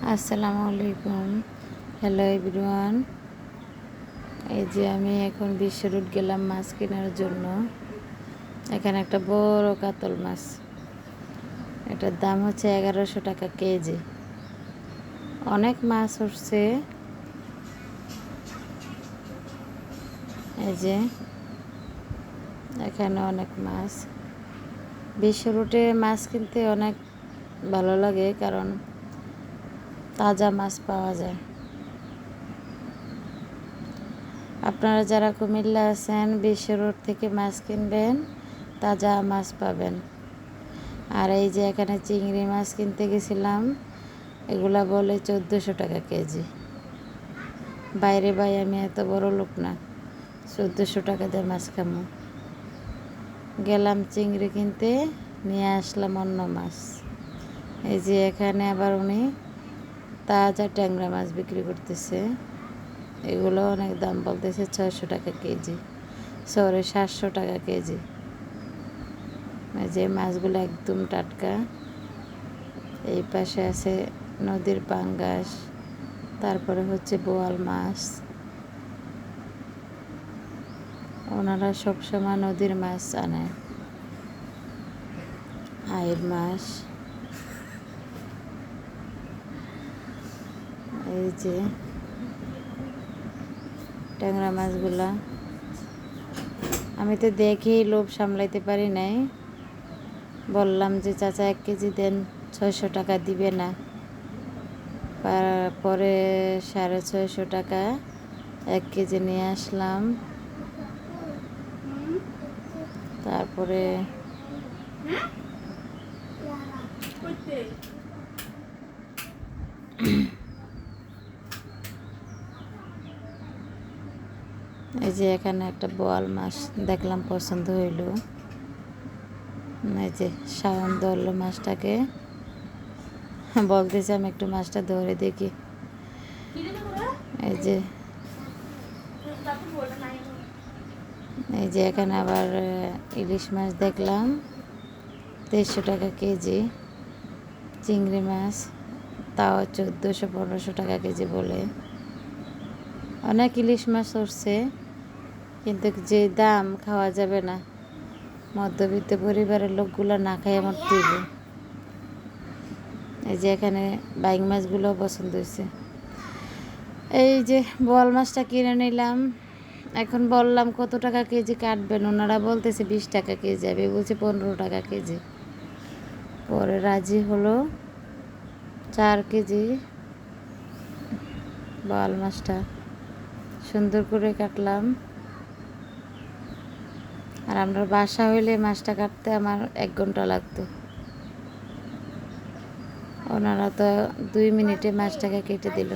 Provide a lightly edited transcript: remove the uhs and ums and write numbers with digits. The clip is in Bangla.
আসসালামু আলাইকুম। Hello everyone. এই যে আমি এখন বিশ্ব রোড গেলাম মাছ কেনার জন্য। এখানে একটা বড় কাতল মাছ, এটার দাম হচ্ছে 1100 টাকা কেজি। অনেক মাছ উঠছে। এই যে এখানে অনেক মাছ। বিশ্ব রোডে মাছ কিনতে অনেক ভালো লাগে, কারণ তাজা মাছ পাওয়া যায়। আপনারা যারা কুমিল্লা আছেন, বিশ্ব রোড থেকে মাছ কিনবেন, তাজা মাছ পাবেন। আর এই যে এখানে চিংড়ি মাছ কিনতে গেছিলাম, এগুলা বলে 1400 টাকা কেজি। বাইরে ভাই, আমি এত বড় লোক না 1400 টাকা দিয়ে মাছ খামো। গেলাম চিংড়ি কিনতে, নিয়ে আসলাম অন্য মাছ। এই যে এখানে আবার উনি তাজা ট্যাংরা মাছ বিক্রি করতেছে। এগুলো অনেক দাম বলতেছে, 600 টাকা কেজি, 700 টাকা কেজি। এই যে মাছগুলো একদম টাটকা। এই পাশে আছে নদীর পাঙ্গাস, তারপরে হচ্ছে বোয়াল মাছ। ওনারা সবসময় নদীর মাছ আনে। আইর মাছ। এই যে ট্যাংরা মাছগুলা আমি তো দেখেই লোভ সামলাইতে পারি নাই। বললাম যে চাচা 1 কেজি দেন, 600 টাকা দিবে না। পরে 650 টাকা 1 কেজি নিয়ে আসলাম। তারপরে এই যে এখানে একটা বোয়াল মাছ দেখলাম, পছন্দ হইল। এই যে শাওন ধরলো মাছটাকে, বলতেছে আমি একটু মাছটা ধরে দেখি। এই যে এখানে আবার ইলিশ মাছ দেখলাম, 300 টাকা কেজি। চিংড়ি মাছ তাও 1400-1500 টাকা কেজি বলে। অনেক ইলিশ মাছ উঠছে, কিন্তু যে দাম খাওয়া যাবে না। মধ্যবিত্ত পরিবারের লোকগুলো না খাই আমার তুইব। এই যে এখানে বাইং মাছগুলো পছন্দ হয়েছে। এই যে বোয়াল মাছটা কিনে নিলাম। এখন বললাম কত টাকা কেজি কাটবেন, ওনারা বলতেছে 20 টাকা কেজি। আমি বলছি 15 টাকা কেজি। পরে রাজি হলো। 4 কেজি বোয়াল মাছটা সুন্দর করে কাটলাম। আর আমরা বাসা হইলে মাছটা কাটতে আমার 1 ঘন্টা লাগতো। ওনারা তো 2 মিনিটে মাছটাকে কেটে দিল।